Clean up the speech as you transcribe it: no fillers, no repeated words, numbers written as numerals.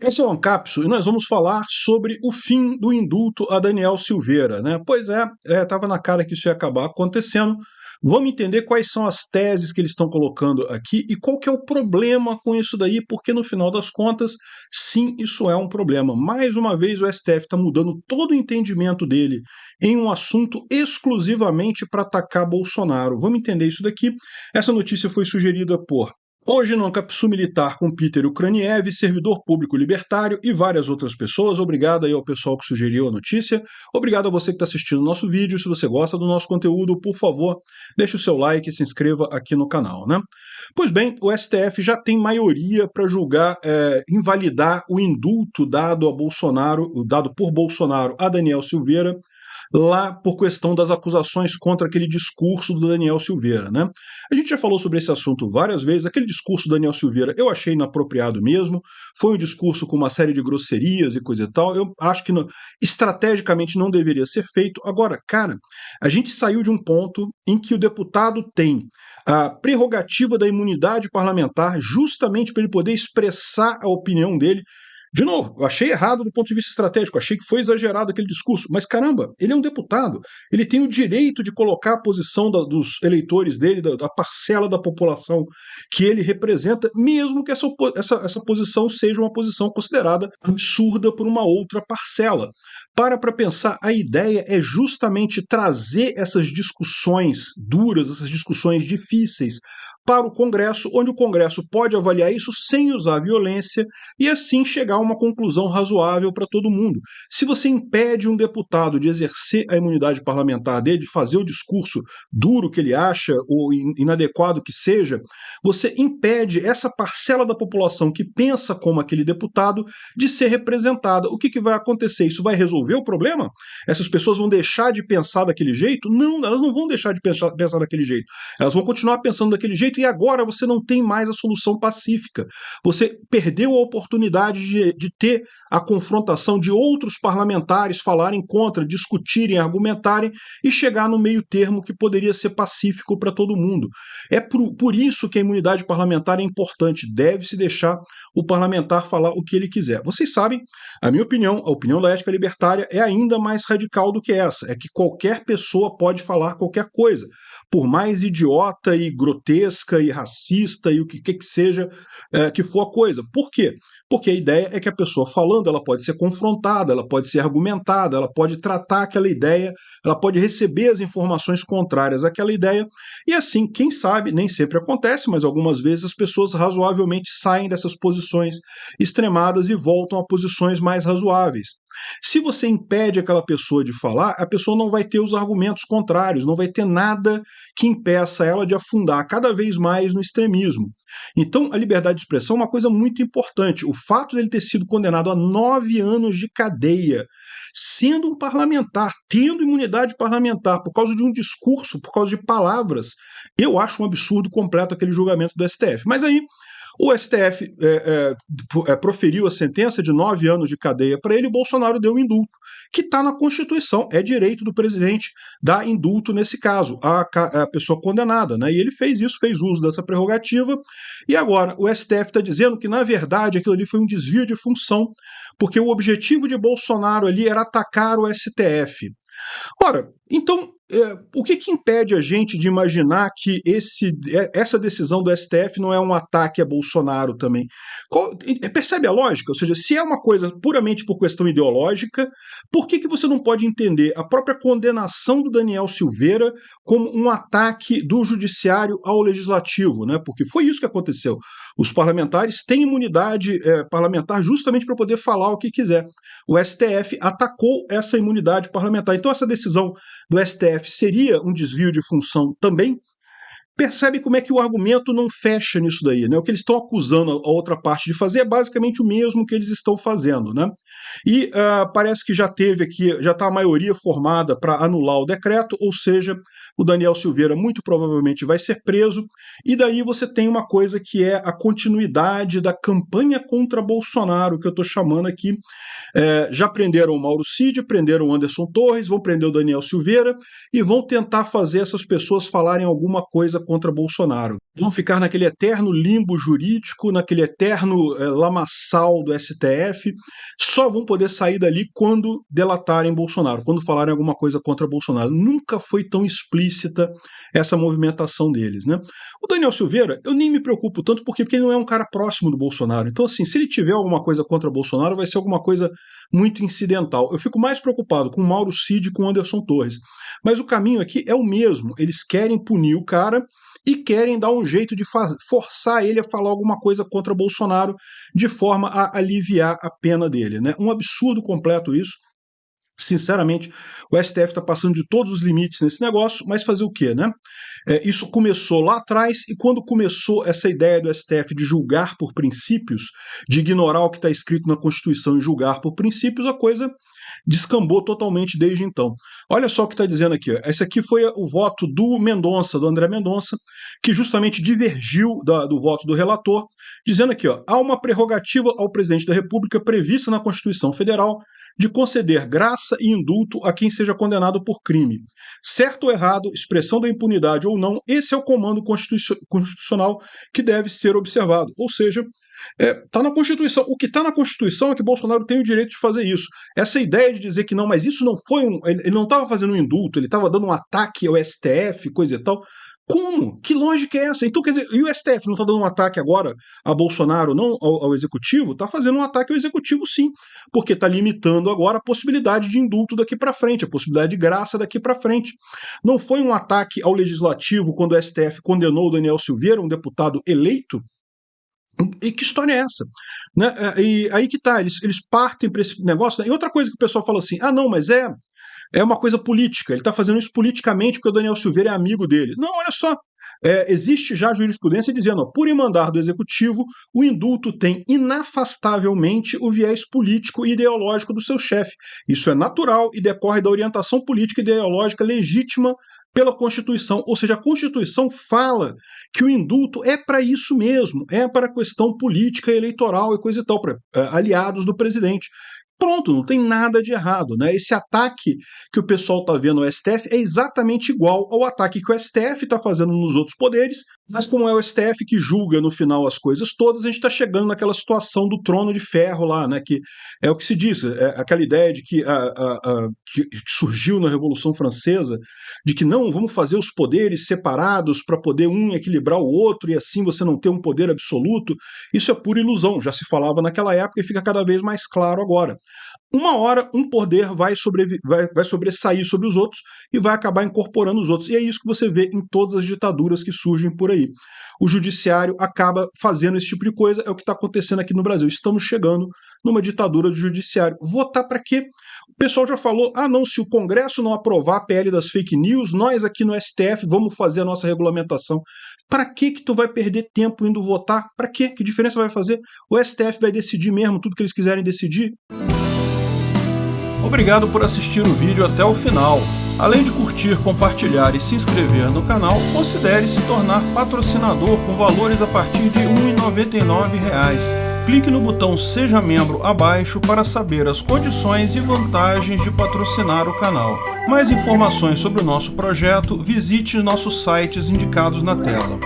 Esse é o Ancapso e nós vamos falar sobre o fim do indulto a Daniel Silveira, né? Pois é, estava na cara que isso ia acabar acontecendo. Vamos entender quais são as teses que eles estão colocando aqui e qual que é o problema com isso daí, porque no final das contas, sim, isso é um problema. Mais uma vez, o STF está mudando todo o entendimento dele em um assunto exclusivamente para atacar Bolsonaro. Vamos entender isso daqui. Essa notícia foi sugerida por Hoje no Ancapsu Militar com Peter Ukraniev, servidor público libertário e várias outras pessoas. Obrigado aí ao pessoal que sugeriu a notícia. Obrigado a você que está assistindo o nosso vídeo. Se você gosta do nosso conteúdo, por favor, deixe o seu like e se inscreva aqui no canal, né? Pois bem, o STF já tem maioria para julgar, invalidar o indulto dado a Bolsonaro, dado por Bolsonaro a Daniel Silveira, lá por questão das acusações contra aquele discurso do Daniel Silveira, né? A gente já falou sobre esse assunto várias vezes. Aquele discurso do Daniel Silveira eu achei inapropriado mesmo. Foi um discurso com uma série de grosserias e coisa e tal. Eu acho que estrategicamente não deveria ser feito. Agora, cara, a gente saiu de um ponto em que o deputado tem a prerrogativa da imunidade parlamentar justamente para ele poder expressar a opinião dele. De novo, eu achei errado do ponto de vista estratégico, achei que foi exagerado aquele discurso, mas caramba, ele é um deputado, ele tem o direito de colocar a posição dos eleitores dele, da parcela da população que ele representa, mesmo que essa posição seja uma posição considerada absurda por uma outra parcela. Para pensar, a ideia é justamente trazer essas discussões duras, essas discussões difíceis, para o Congresso, onde o Congresso pode avaliar isso sem usar violência e assim chegar a uma conclusão razoável para todo mundo. Se você impede um deputado de exercer a imunidade parlamentar dele, de fazer o discurso duro que ele acha ou inadequado que seja, você impede essa parcela da população que pensa como aquele deputado de ser representada. O que vai acontecer? Isso vai resolver o problema? Essas pessoas vão deixar de pensar daquele jeito? Não, elas não vão deixar de pensar daquele jeito. Elas vão continuar pensando daquele jeito e agora você não tem mais a solução pacífica. Você perdeu a oportunidade de ter a confrontação de outros parlamentares falarem contra, discutirem, argumentarem e chegar no meio termo que poderia ser pacífico para todo mundo. É por isso que a imunidade parlamentar é importante. Deve-se deixar o parlamentar falar o que ele quiser. Vocês sabem, a minha opinião, a opinião da ética libertária é ainda mais radical do que essa. É que qualquer pessoa pode falar qualquer coisa, por mais idiota e grotesca e racista e o que seja que for a coisa. Por quê? Porque a ideia é que a pessoa falando, ela pode ser confrontada, ela pode ser argumentada, ela pode tratar aquela ideia, ela pode receber as informações contrárias àquela ideia, e assim, quem sabe, nem sempre acontece, mas algumas vezes as pessoas razoavelmente saem dessas posições extremadas e voltam a posições mais razoáveis. Se você impede aquela pessoa de falar, a pessoa não vai ter os argumentos contrários, não vai ter nada que impeça ela de afundar cada vez mais no extremismo. Então, a liberdade de expressão é uma coisa muito importante. O fato dele ter sido condenado a 9 anos de cadeia, sendo um parlamentar, tendo imunidade parlamentar, por causa de um discurso, por causa de palavras, eu acho um absurdo completo aquele julgamento do STF. Mas aí, o STF proferiu a sentença de 9 anos de cadeia para ele e o Bolsonaro deu um indulto, que está na Constituição, é direito do presidente dar indulto nesse caso, a pessoa condenada, né? E ele fez isso, fez uso dessa prerrogativa, e agora o STF está dizendo que, na verdade, aquilo ali foi um desvio de função, porque o objetivo de Bolsonaro ali era atacar o STF. Ora, então, o que impede a gente de imaginar que essa decisão do STF não é um ataque a Bolsonaro também? Percebe a lógica? Ou seja, se é uma coisa puramente por questão ideológica, por que você não pode entender a própria condenação do Daniel Silveira como um ataque do judiciário ao legislativo, né? Porque foi isso que aconteceu. Os parlamentares têm imunidade parlamentar justamente para poder falar o que quiser. O STF atacou essa imunidade parlamentar. Então, essa decisão do STF seria um desvio de função também? Percebe como é que o argumento não fecha nisso daí, né? O que eles estão acusando a outra parte de fazer é basicamente o mesmo que eles estão fazendo, né? E parece que já está a maioria formada para anular o decreto, ou seja, o Daniel Silveira muito provavelmente vai ser preso, e daí você tem uma coisa que é a continuidade da campanha contra Bolsonaro, que eu estou chamando aqui. Já prenderam o Mauro Cid, prenderam o Anderson Torres, vão prender o Daniel Silveira e vão tentar fazer essas pessoas falarem alguma coisa contra Bolsonaro. vão ficar naquele eterno limbo jurídico, naquele eterno lamaçal do STF, só vão poder sair dali quando delatarem Bolsonaro, quando falarem alguma coisa contra Bolsonaro. Nunca foi tão explícita essa movimentação deles, né? O Daniel Silveira, eu nem me preocupo tanto porque ele não é um cara próximo do Bolsonaro. Então, assim, se ele tiver alguma coisa contra Bolsonaro, vai ser alguma coisa muito incidental. Eu fico mais preocupado com o Mauro Cid e com o Anderson Torres. Mas o caminho aqui é o mesmo. Eles querem punir o cara e querem dar um jeito de forçar ele a falar alguma coisa contra Bolsonaro de forma a aliviar a pena dele, né? Um absurdo completo isso. Sinceramente, o STF está passando de todos os limites nesse negócio, mas fazer o quê, né? Isso começou lá atrás, e quando começou essa ideia do STF de julgar por princípios, de ignorar o que está escrito na Constituição e julgar por princípios, a coisa descambou totalmente desde então. Olha só o que está dizendo aqui. Ó. Esse aqui foi o voto do Mendonça, do André Mendonça, que justamente divergiu do voto do relator, dizendo aqui, ó, há uma prerrogativa ao presidente da República prevista na Constituição Federal de conceder graça e indulto a quem seja condenado por crime. Certo ou errado, expressão da impunidade ou não, esse é o comando constitucional que deve ser observado. Ou seja, está na Constituição. O que está na Constituição é que Bolsonaro tem o direito de fazer isso. Essa ideia de dizer que não, mas isso não foi ele não estava fazendo um indulto, ele estava dando um ataque ao STF, coisa e tal. Como? Que lógica é essa? Então, quer dizer, e o STF não está dando um ataque agora a Bolsonaro, não ao Executivo? Está fazendo um ataque ao Executivo, sim, porque está limitando agora a possibilidade de indulto daqui para frente, a possibilidade de graça daqui para frente. Não foi um ataque ao Legislativo quando o STF condenou o Daniel Silveira, um deputado eleito? E que história é essa? Né? E aí que tá, eles partem para esse negócio. Né? E outra coisa que o pessoal fala assim, não, mas é uma coisa política, ele está fazendo isso politicamente porque o Daniel Silveira é amigo dele. Não, olha só, existe já jurisprudência dizendo, ó, por emandar do Executivo, o indulto tem inafastavelmente o viés político e ideológico do seu chefe. Isso é natural e decorre da orientação política e ideológica legítima pela Constituição, ou seja, a Constituição fala que o indulto é para isso mesmo, é para a questão política, eleitoral e coisa e tal, para aliados do presidente. Pronto, não tem nada de errado, né? Esse ataque que o pessoal está vendo no STF é exatamente igual ao ataque que o STF está fazendo nos outros poderes, mas como é o STF que julga no final as coisas todas, a gente está chegando naquela situação do trono de ferro lá, né? Que é o que se diz, aquela ideia de que surgiu na Revolução Francesa, de que não, vamos fazer os poderes separados para poder um equilibrar o outro e assim você não ter um poder absoluto. Isso é pura ilusão, já se falava naquela época e fica cada vez mais claro agora. Uma hora um poder vai sobressair sobre os outros e vai acabar incorporando os outros. E é isso que você vê em todas as ditaduras que surgem por aí. O judiciário acaba fazendo esse tipo de coisa, é o que está acontecendo aqui no Brasil. Estamos chegando numa ditadura do judiciário. Votar para quê? O pessoal já falou, não, se o Congresso não aprovar a PL das fake news, nós aqui no STF vamos fazer a nossa regulamentação. Para que tu vai perder tempo indo votar? Para quê? Que diferença vai fazer? O STF vai decidir mesmo tudo que eles quiserem decidir? Obrigado por assistir o vídeo até o final. Além de curtir, compartilhar e se inscrever no canal, considere se tornar patrocinador com valores a partir de R$ 1,99. Clique no botão Seja Membro abaixo para saber as condições e vantagens de patrocinar o canal. Mais informações sobre o nosso projeto, visite nossos sites indicados na tela.